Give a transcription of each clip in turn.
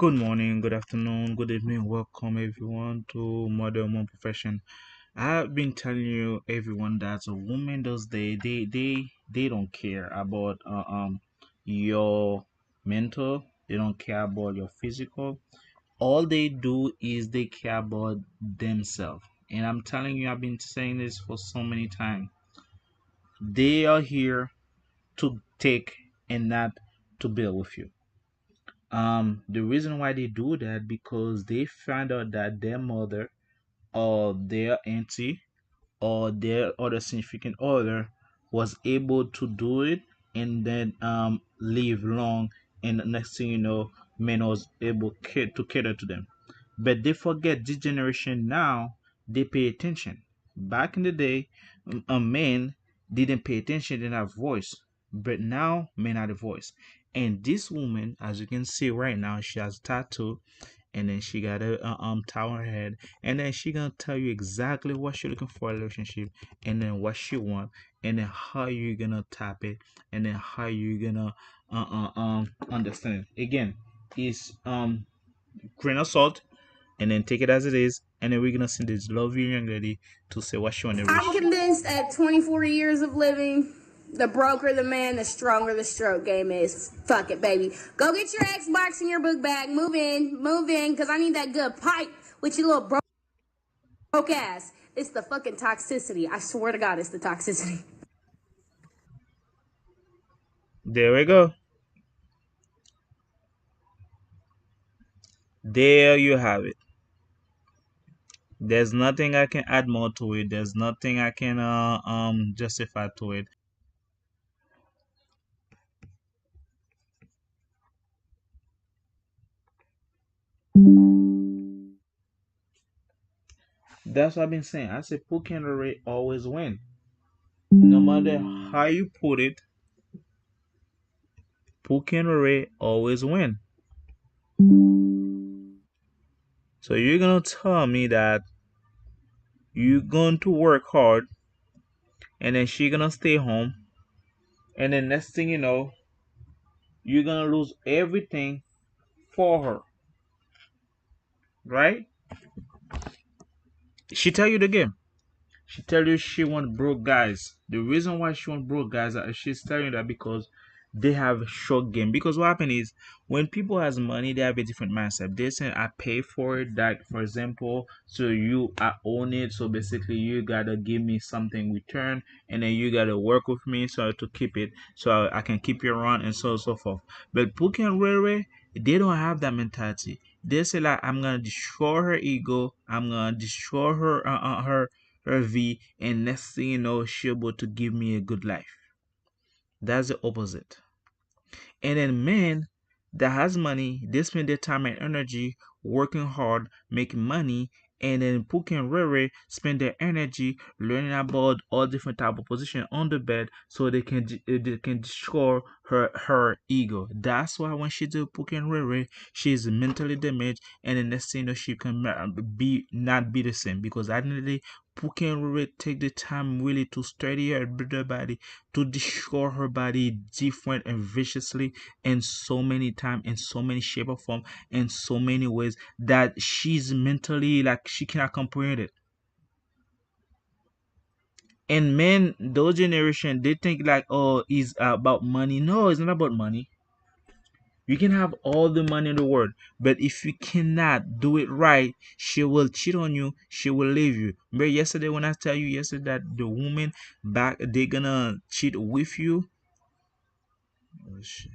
Good morning, good afternoon, good evening. Welcome everyone to Modern Woman Profession. I've been telling you everyone that a woman those days they don't care about your mental. They don't care about your physical. All they do is they care about themselves. And I'm telling you, I've been saying this for so many times. They are here to take and not to build with you. The reason why they do that because they find out that their mother or their auntie or their other significant other was able to do it and then live long, and the next thing you know, man was able to cater to them. But they forget this generation now, they pay attention. Back in the day, a man didn't pay attention, didn't have voice. But now men have a voice. And this woman, as you can see right now, she has tattoo, and then she got a tie on her head, and then she gonna tell you exactly what she looking for in a relationship, and then what she want, and then how you gonna tap it, and then how you gonna understand it. Again, it's grain of salt, and then take it as it is, and then we're gonna send this lovely young lady to say what she want to I'm reach. convinced at 24 years of living, the broker the man, the stronger the stroke game is. Fuck it, baby. Go get your Xbox and your book bag. Move in, because I need that good pipe with your little broke ass. It's the fucking toxicity. I swear to God, it's the toxicity. There we go. There you have it. There's nothing I can add more to it. There's nothing I can justify to it. That's what I've been saying. I said Puka and Ray always win. No matter how you put it, Puka and Ray always win. So you're gonna tell me that you're going to work hard, and then she gonna stay home, and then next thing you know, you're gonna lose everything for her, right? She tell you the game. She tell you she want broke guys. The reason why she want broke guys, she's telling you that because they have short game. Because what happen is when people has money, they have a different mindset. They say I pay for it. That for example, so you I own it. So basically, you gotta give me something return, and then you gotta work with me so to keep it, so I can keep you around, and so on and so forth. But Pookie and Rere, they don't have that mentality. They say like I'm gonna destroy her ego. I'm gonna destroy her V, and next thing you know, she's able to give me a good life. That's the opposite. And then men that has money, they spend their time and energy working hard, making money, and then Puka and Rere spend their energy learning about all different type of position on the bed so they can destroy her ego. That's why when she do Puka and Rere, she's mentally damaged, and the next thing you know, she can be not be the same because at the end of the day, Puka and Rere take the time really to study her, build her body, to destroy her body different and viciously in so many time, in so many shape or form, in so many ways that she's mentally like she cannot comprehend it. And men, those generation, they think like, oh, it's about money. No, it's not about money. You can have all the money in the world, but if you cannot do it right, she will cheat on you. She will leave you. Remember yesterday when I tell you yesterday that the woman back they gonna cheat with you. Oh, shit.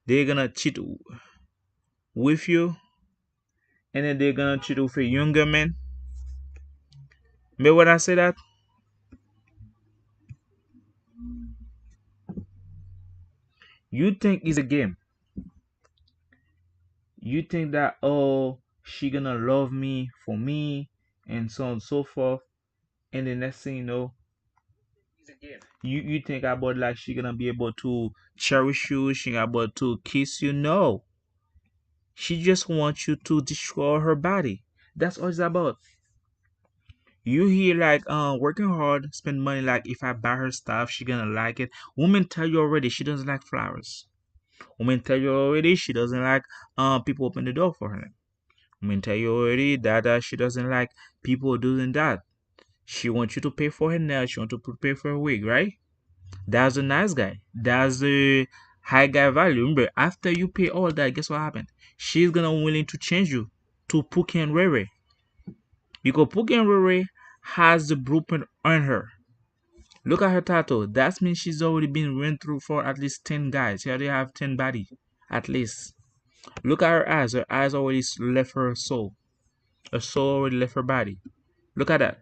They're gonna cheat with you, and then they're gonna cheat with a younger man. Remember when I say that? You think it's a game. You think that oh she gonna love me for me and so on and so forth, and the next thing you know, you think about like she gonna be able to cherish you, she gonna be able to kiss you. No, she just wants you to destroy her body. That's all it's about. You hear like working hard, spend money like if I buy her stuff, she gonna like it. Women tell you already she doesn't like flowers. Women tell you already she doesn't like people open the door for her. Women tell you already that she doesn't like people doing that. She wants you to pay for her nails. She wants to pay for her wig, right? That's a nice guy. That's a high guy value. Remember, after you pay all that, guess what happened? She's gonna willing to change you to Pookie and Rere because Pookie and Rere has the blueprint on her. Look at her tattoo. That means she's already been went through for at least 10 guys. She already have 10 body, at least. Look at her eyes. Her eyes already left her soul. Her soul already left her body. Look at that.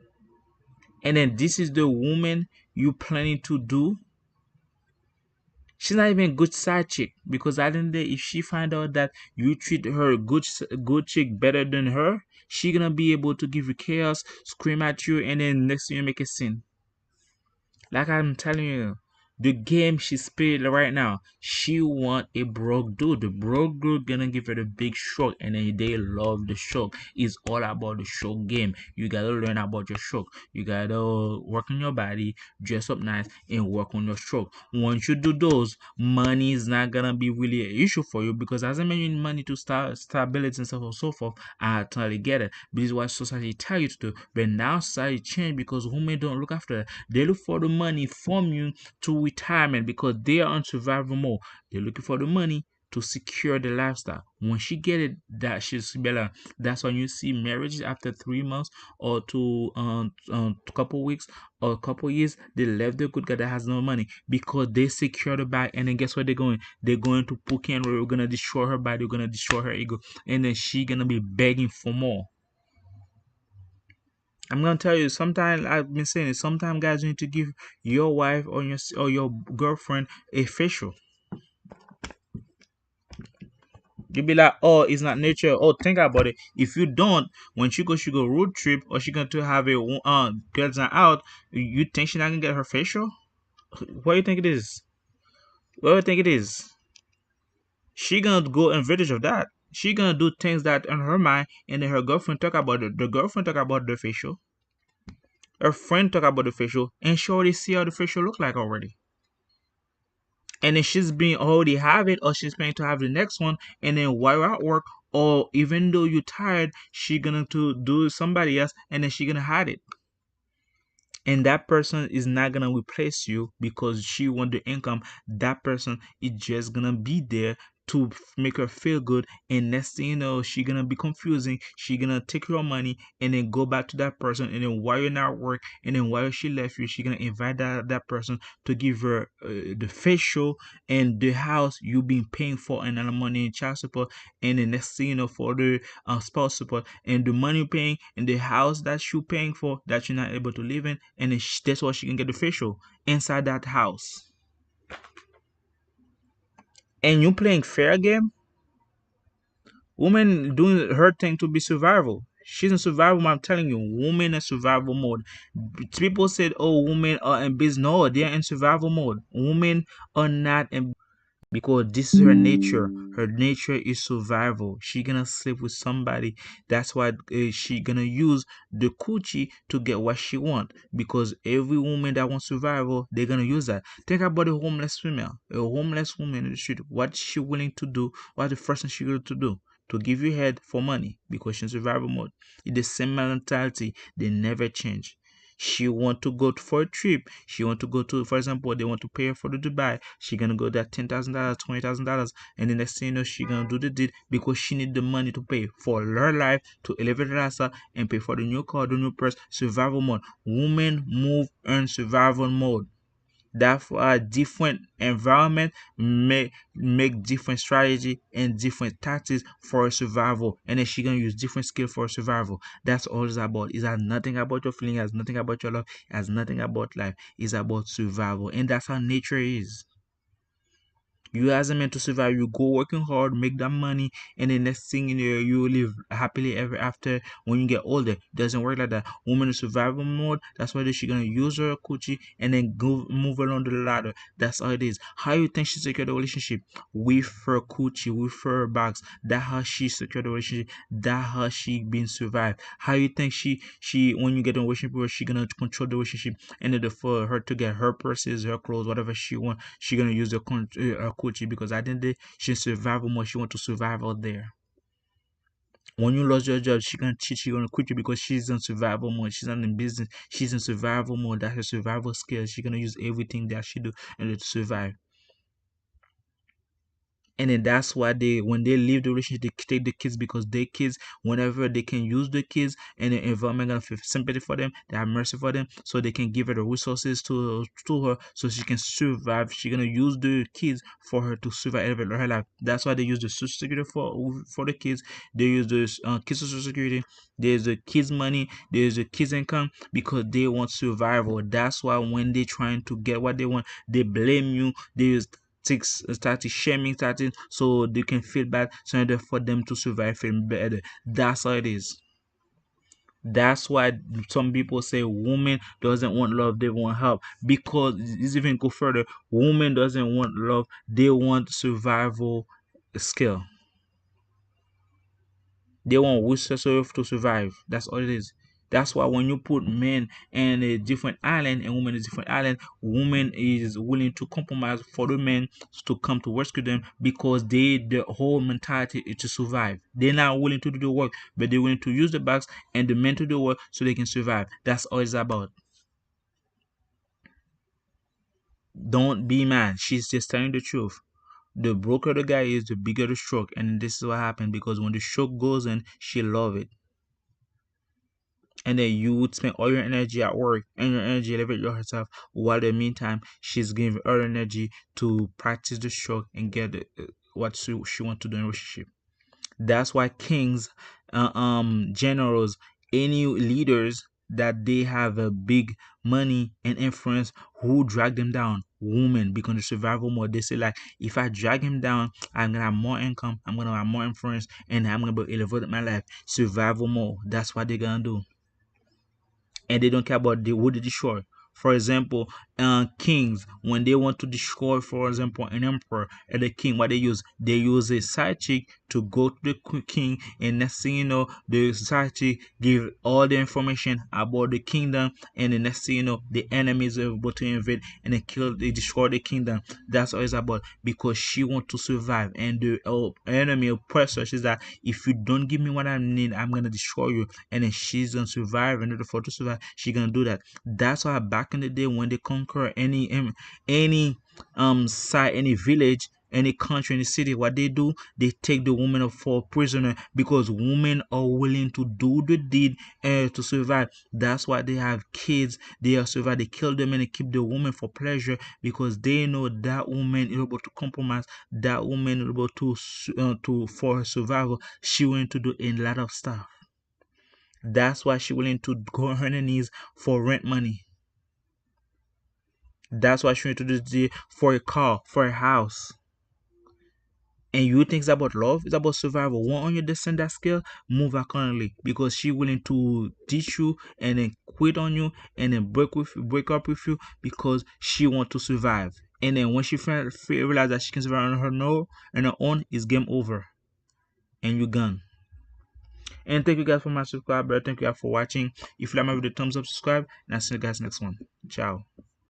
And then this is the woman you planning to do. She's not even a good side chick because at the end of the day, if she find out that you treat her good chick better than her, she gonna be able to give you chaos, scream at you, and then next thing you make a scene. Like I'm telling you, the game she's playing right now, she want a broke dude. The broke dude gonna give her the big stroke, and then they love the stroke. It's all about the stroke game. You gotta learn about your stroke. You gotta work on your body, dress up nice, and work on your stroke. Once you do those, money is not gonna be really an issue for you because as I mentioned, money to start stability and so on and so forth. I totally get it. This is what society tell you to do. But now society changed because women don't look after that. They look for the money from you to retirement because they are on survival mode. They're looking for the money to secure the lifestyle. When she get it, that she's better. That's when you see marriages after 3 months or to couple weeks or a couple years, they left the good guy that has no money because they secure the bag. And then guess where they're going? They're going to Pookie and we're gonna destroy her body. We're gonna destroy her ego, and then she gonna be begging for more. I'm gonna tell you. Sometimes I've been saying it. Sometimes guys need to give your wife or your girlfriend a facial. You be like, oh, it's not nature. Oh, think about it. If you don't, when she go road trip or she going to have a girls night out, you think she not gonna get her facial? What do you think it is? What do you think it is? She gonna go advantage of that. She gonna do things that on her mind, and then her girlfriend talk about it. The girlfriend talk about the facial. Her friend talk about the facial, and she already see how the facial look like already. And then she's been already have it or she's planning to have the next one, and then while you're at work or even though you're tired, she gonna to do somebody else, and then she gonna hide it, and that person is not gonna replace you because she want the income. That person is just gonna be there to make her feel good, and next thing you know, she gonna be confusing. She gonna take your money and then go back to that person, and then while you're not at work, and then while she left you, she gonna invite that person to give her the facial and the house you been paying for, and the money in child support, and the next thing you know, for the spouse support, and the money you're paying and the house that you're paying for that you're not able to live in, and then that's why she can get the facial inside that house. And you playing fair game. Woman doing her thing to be survival. She's in survival mode. I'm telling you, woman in survival mode. People said, "Oh, women are in business." No, they're in survival mode. Women are not in because this is her nature. Her nature is survival. She gonna sleep with somebody. That's why she gonna use the coochie to get what she want. Because every woman that wants survival, they're gonna use that. Think about a homeless female. A homeless woman in the street. What she willing to do? What the first thing she going to do? To give you head for money because she's in survival mode. It's the same mentality. They never change. She want to go for a trip. She want to go to, for example, they want to pay her for the Dubai. She gonna go there $10,000, $20,000, and the next thing you know, she gonna do the deed because she need the money to pay for her life, to elevate her lifestyle, and pay for the new car, the new purse. Survival mode. Women move in survival mode. That's why different environment make different strategy and different tactics for survival, and then she gonna use different skill for survival. That's all it's about. It has nothing about your feeling, it has nothing about your love, it has nothing about life. It's about survival, and that's how nature is. You as a man to survive, you go working hard, make that money, and the next thing you know, you live happily ever after when you get older. It doesn't work like that. Woman in survival mode, that's why she gonna use her coochie and then go move along the ladder. That's how it is. How you think she secured the relationship? With her coochie, with her bags. That how she secured the relationship. That how she been survived. How you think she when you get in a relationship where she gonna control the relationship, and then for her to get her purses, her clothes, whatever she want, she gonna use the quit you because at the end of the day, she's survival mode. She want to survive out there. When you lost your job, she gonna quit you because she's in survival mode. She's not in business. She's in survival mode. That's her survival skill. She's gonna use everything that she do in order to survive. And then that's why they, when they leave the relationship, they take the kids because their kids, whenever they can use the kids and the environment gonna feel sympathy for them, they have mercy for them, so they can give her the resources to her so she can survive. She's gonna use the kids for her to survive her life. That's why they use the social security for the kids. They use the kids social security. There's the kids money. There's the kids income because they want survival. That's why when they trying to get what they want, they blame you. They use started shaming, starting so they can feel bad, so in order for them to survive and better. That's how it is. That's why some people say woman doesn't want love, they want help. Because it's even go further, woman doesn't want love, they want survival skill. They want resources to survive. That's all it is. That's why when you put men in a different island and women in a different island, woman is willing to compromise for the men to come to rescue them because the whole mentality is to survive. They're not willing to do the work, but they're willing to use the box and the men to do the work so they can survive. That's all it's about. Don't be mad. She's just telling the truth. The broker the guy is, the bigger the stroke, and this is what happened because when the stroke goes in, she love it. And then you would spend all your energy at work and your energy elevate yourself, while in the meantime she's giving her energy to practice the stroke and get what she wants to do in a relationship. That's why kings, generals, any leaders that they have a big money and influence, who drag them down? Women, because the survival mode. They say like, if I drag him down, I'm gonna have more income, I'm gonna have more influence, and I'm gonna be elevate my life. Survival mode. That's what they're gonna do, and they don't care about the who they destroy. For example, kings, when they want to destroy, for example, an emperor and a king, what they use a side chick to go to the king, and next thing you know, the side chick give all the information about the kingdom, and the next thing you know, the enemies are able to invade and they destroy the kingdom. That's all it's about because she want to survive, and the enemy oppressor says that if you don't give me what I need, I'm gonna destroy you, and then she's gonna survive. In order for her to survive, she gonna do that. That's why back in the day when they conquer any site, any village, any country, any city, what they do, they take the woman of for prisoner because women are willing to do the deed to survive. That's why they have kids. They are survive. They kill them and they keep the woman for pleasure because they know that woman is able to compromise. That woman is able to for her survival. She willing to do a lot of stuff. That's why she willing to go on her knees for rent money. That's why she willing to do the for a car, for a house. And you think it's about love, it's about survival. Once you descend that scale, move accordingly because she willing to teach you and then quit on you and then break up with you because she want to survive. And then when she realize that she can survive on her no and her own, it's game over and you're gone. And thank you guys for my subscriber. Thank you guys for watching. If you like my video, thumbs up, subscribe, and I'll see you guys next one. Ciao.